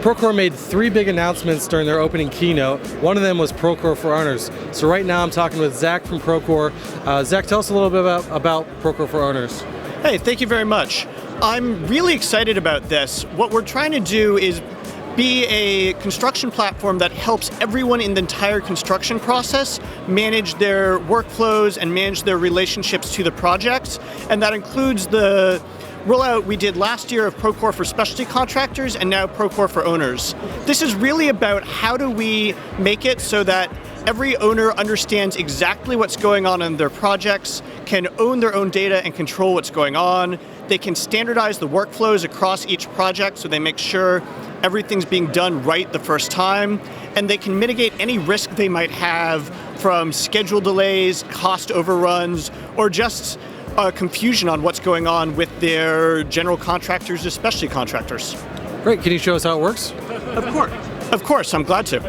Procore made 3 big announcements during their opening keynote. One of them was Procore for Owners. So right now I'm talking with Zach from Procore. Zach, tell us a little bit about Procore for Owners. Hey, thank you very much. I'm really excited about this. What we're trying to do is be a construction platform that helps everyone in the entire construction process manage their workflows and manage their relationships to the projects. And that includes the rollout we did last year of Procore for specialty contractors and now Procore for owners. This is really about how do we make it so that every owner understands exactly what's going on in their projects, can own their own data and control what's going on. They can standardize the workflows across each project so they make sure everything's being done right the first time, and they can mitigate any risk they might have from schedule delays, cost overruns, or just confusion on what's going on with their general contractors, especially contractors. Great, can you show us how it works? Of course, I'm glad to.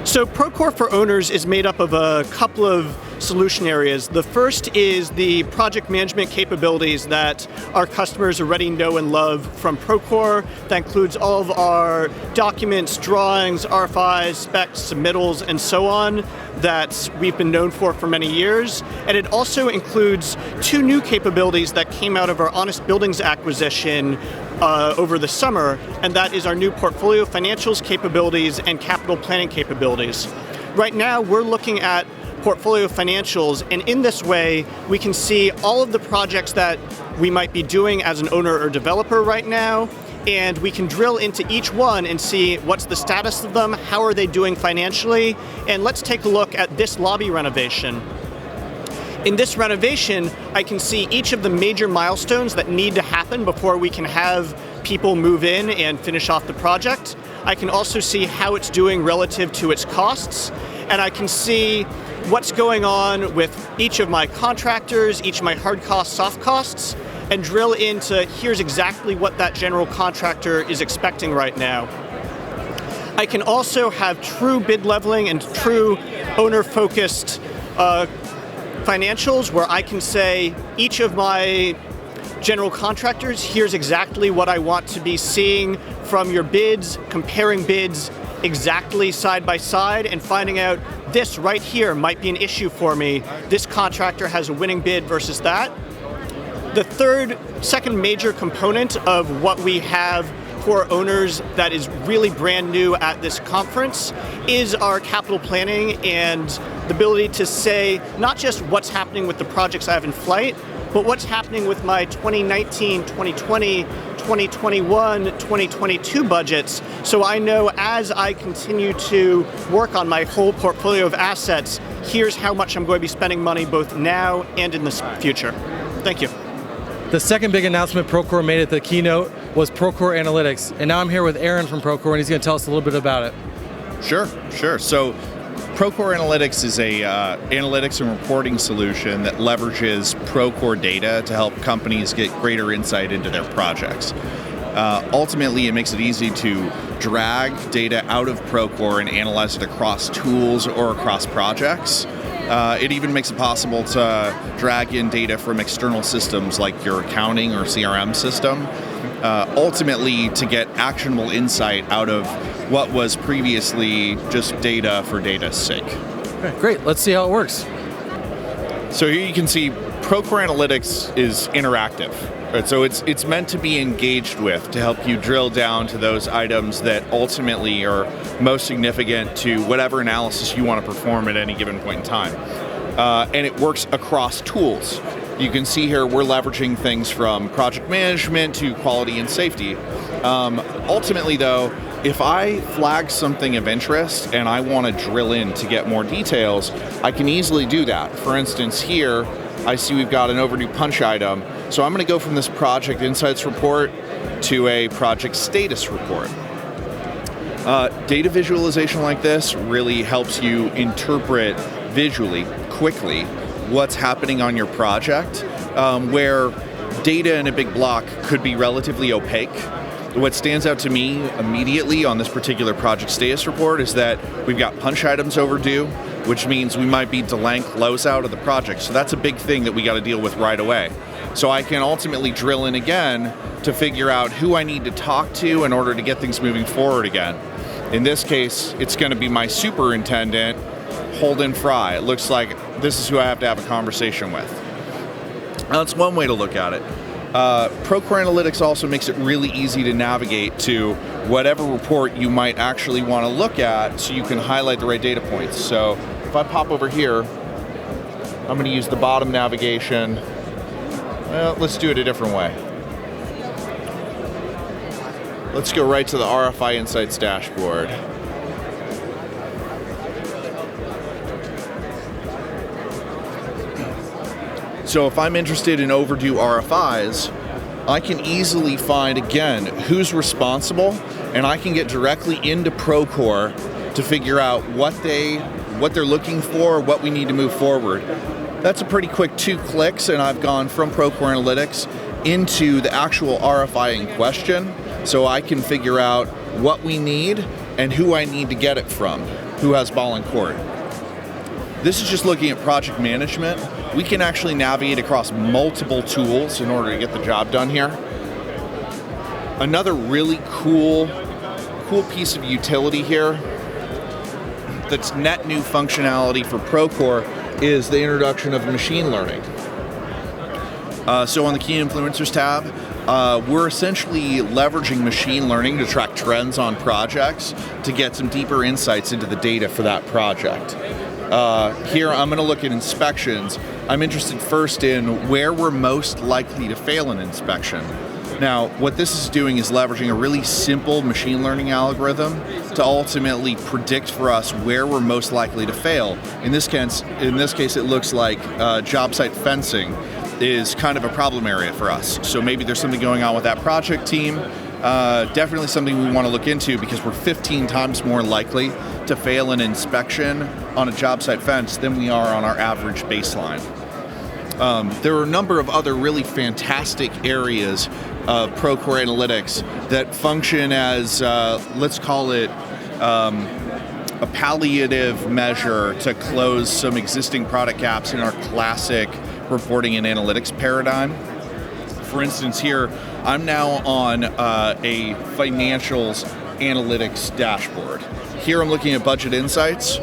So Procore for Owners is made up of a couple of solution areas. The first is the project management capabilities that our customers already know and love from Procore. That includes all of our documents, drawings, RFIs, specs, submittals, and so on that we've been known for many years. And it also includes 2 new capabilities that came out of our Honest Buildings acquisition over the summer, and that is our new portfolio financials capabilities and capital planning capabilities. Right now, we're looking at portfolio financials, and in this way, we can see all of the projects that we might be doing as an owner or developer right now, and we can drill into each one and see what's the status of them, how are they doing financially, and let's take a look at this lobby renovation. In this renovation, I can see each of the major milestones that need to happen before we can have people move in and finish off the project. I can also see how it's doing relative to its costs, and I can see what's going on with each of my contractors, each of my hard costs, soft costs, and drill into here's exactly what that general contractor is expecting right now. I can also have true bid leveling and true owner-focused financials where I can say each of my general contractors, here's exactly what I want to be seeing from your bids, comparing bids exactly side by side and finding out this right here might be an issue for me. This contractor has a winning bid versus that. The second major component of what we have for owners that is really brand new at this conference is our capital planning and the ability to say not just what's happening with the projects I have in flight, but what's happening with my 2019, 2020, 2021, 2022 budgets, so I know as I continue to work on my whole portfolio of assets, here's how much I'm going to be spending money both now and in the future. Thank you. The second big announcement Procore made at the keynote was Procore Analytics, and now I'm here with Aaron from Procore, and he's going to tell us a little bit about it. Sure. So Procore Analytics is a analytics and reporting solution that leverages Procore data to help companies get greater insight into their projects. Ultimately, it makes it easy to drag data out of Procore and analyze it across tools or across projects. It even makes it possible to drag in data from external systems like your accounting or CRM system, ultimately to get actionable insight out of what was previously just data for data's sake. Okay, great, let's see how it works. So here you can see Procore Analytics is interactive. Right? So it's meant to be engaged with to help you drill down to those items that ultimately are most significant to whatever analysis you want to perform at any given point in time. And it works across tools. You can see here we're leveraging things from project management to quality and safety. Ultimately though, if I flag something of interest and I want to drill in to get more details, I can easily do that. For instance, here I see we've got an overdue punch item, so I'm going to go from this project insights report to a project status report. Data visualization like this really helps you interpret visually, quickly, what's happening on your project, where data in a big block could be relatively opaque. What stands out to me immediately on this particular project status report is that we've got punch items overdue, which means we might be delaying closeout of the project. So that's a big thing that we got to deal with right away. So I can ultimately drill in again to figure out who I need to talk to in order to get things moving forward again. In this case, it's going to be my superintendent, Holden Fry. It looks like this is who I have to have a conversation with. That's one way to look at it. Procore Analytics also makes it really easy to navigate to whatever report you might actually want to look at, so you can highlight the right data points. So if I pop over here, I'm going to use the bottom navigation. Well, let's do it a different way. Let's go right to the Rfi Insights Dashboard. So if I'm interested in overdue RFIs, I can easily find, again, who's responsible, and I can get directly into Procore to figure out what they're looking for, what we need to move forward. That's a pretty quick 2 clicks, and I've gone from Procore Analytics into the actual RFI in question, so I can figure out what we need and who I need to get it from, who has ball in court. This is just looking at project management. We can actually navigate across multiple tools in order to get the job done here. Another really cool piece of utility here that's net new functionality for Procore is the introduction of machine learning. So on the Key Influencers tab, we're essentially leveraging machine learning to track trends on projects to get some deeper insights into the data for that project. Here I'm going to look at inspections. I'm interested first in where we're most likely to fail an inspection. Now, what this is doing is leveraging a really simple machine learning algorithm to ultimately predict for us where we're most likely to fail. In this case, it looks like job site fencing is kind of a problem area for us. So maybe there's something going on with that project team. Definitely something we want to look into, because we're 15 times more likely to fail an inspection on a job site fence than we are on our average baseline. There are a number of other really fantastic areas of Procore Analytics that function as, let's call it, a palliative measure to close some existing product gaps in our classic reporting and analytics paradigm. For instance, here, I'm now on a financials analytics dashboard. Here I'm looking at budget insights.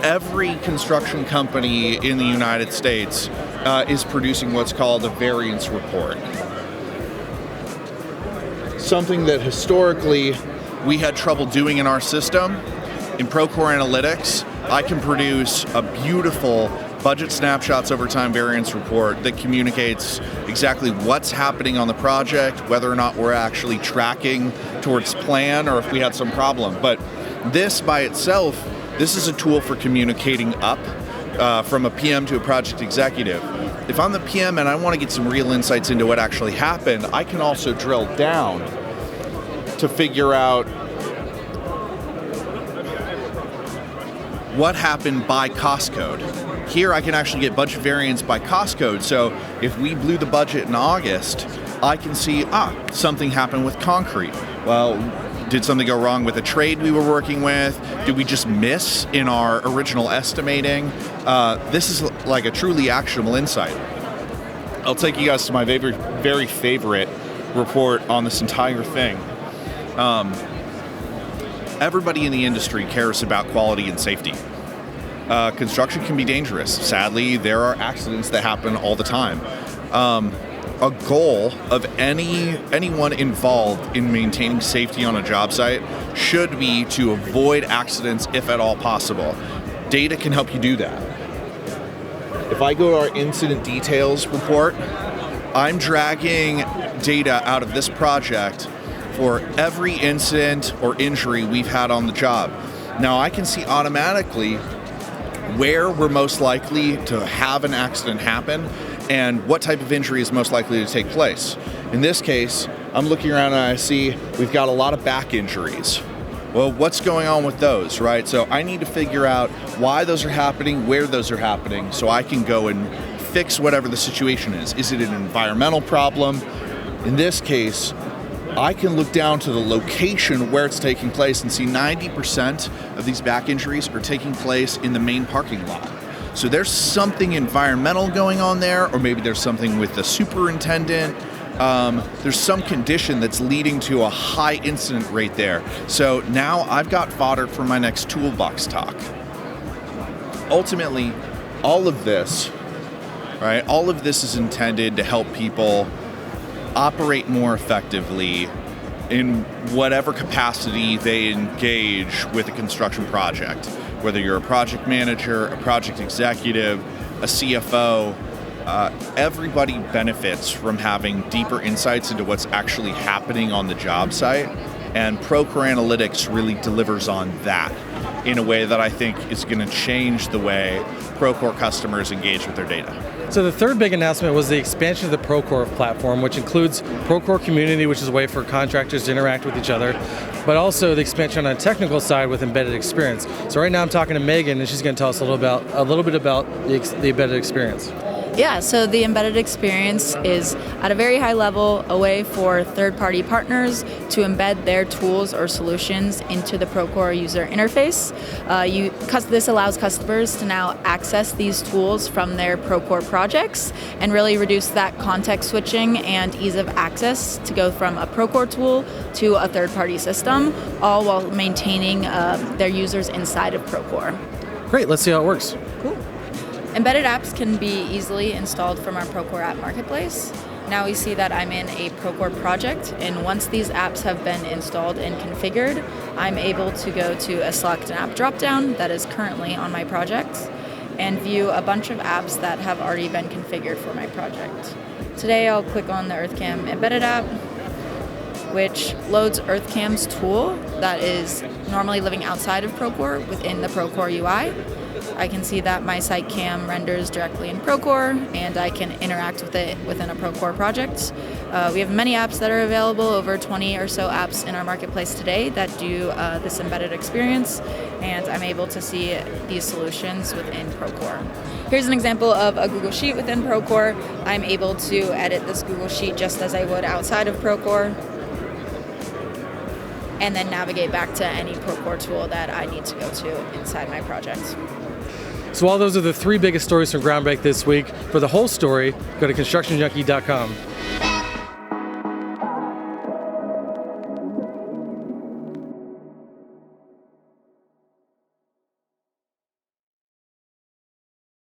Every construction company in the United States is producing what's called a variance report. Something that historically we had trouble doing in our system. In Procore Analytics, I can produce a beautiful budget snapshots over time variance report that communicates exactly what's happening on the project, whether or not we're actually tracking towards plan or if we had some problem. But this by itself, this is a tool for communicating up from a PM to a project executive. If I'm the PM and I want to get some real insights into what actually happened, I can also drill down to figure out what happened by cost code. Here I can actually get budget variance by cost code. So if we blew the budget in August, I can see, something happened with concrete. Well, did something go wrong with a trade we were working with? Did we just miss in our original estimating? This is like a truly actionable insight. I'll take you guys to my very favorite report on this entire thing. Everybody in the industry cares about quality and safety. Construction can be dangerous. Sadly, there are accidents that happen all the time. A goal of anyone involved in maintaining safety on a job site should be to avoid accidents if at all possible. Data can help you do that. If I go to our incident details report, I'm dragging data out of this project for every incident or injury we've had on the job. Now I can see automatically where we're most likely to have an accident happen and what type of injury is most likely to take place. In this case, I'm looking around and I see we've got a lot of back injuries. Well, what's going on with those, right? So I need to figure out why those are happening, where those are happening, so I can go and fix whatever the situation is. Is it an environmental problem? In this case, I can look down to the location where it's taking place and see 90% of these back injuries are taking place in the main parking lot. So there's something environmental going on there, or maybe there's something with the superintendent. There's some condition that's leading to a high incident rate there. So now I've got fodder for my next toolbox talk. Ultimately, all of this is intended to help people operate more effectively in whatever capacity they engage with a construction project. Whether you're a project manager, a project executive, a CFO, everybody benefits from having deeper insights into what's actually happening on the job site, and Procore Analytics really delivers on that in a way that I think is going to change the way Procore customers engage with their data. So the third big announcement was the expansion of the Procore platform, which includes Procore Community, which is a way for contractors to interact with each other, but also the expansion on the technical side with embedded experience. So right now I'm talking to Megan, and she's going to tell us a little bit about the embedded experience. Yeah, so the embedded experience is at a very high level a way for third-party partners to embed their tools or solutions into the Procore user interface. This allows customers to now access these tools from their Procore projects and really reduce that context switching and ease of access to go from a Procore tool to a third-party system, all while maintaining their users inside of Procore. Great, let's see how it works. Cool. Embedded apps can be easily installed from our Procore app marketplace. Now we see that I'm in a Procore project, and once these apps have been installed and configured, I'm able to go to a select an app dropdown that is currently on my project and view a bunch of apps that have already been configured for my project. Today I'll click on the EarthCam embedded app, which loads EarthCam's tool that is normally living outside of Procore within the Procore UI. I can see that my site cam renders directly in Procore, and I can interact with it within a Procore project. We have many apps that are available, over 20 or so apps in our marketplace today that do this embedded experience, and I'm able to see these solutions within Procore. Here's an example of a Google Sheet within Procore. I'm able to edit this Google Sheet just as I would outside of Procore, and then navigate back to any Procore tool that I need to go to inside my project. So all those are the three biggest stories from Groundbreak this week. For the whole story, go to constructionjunkie.com.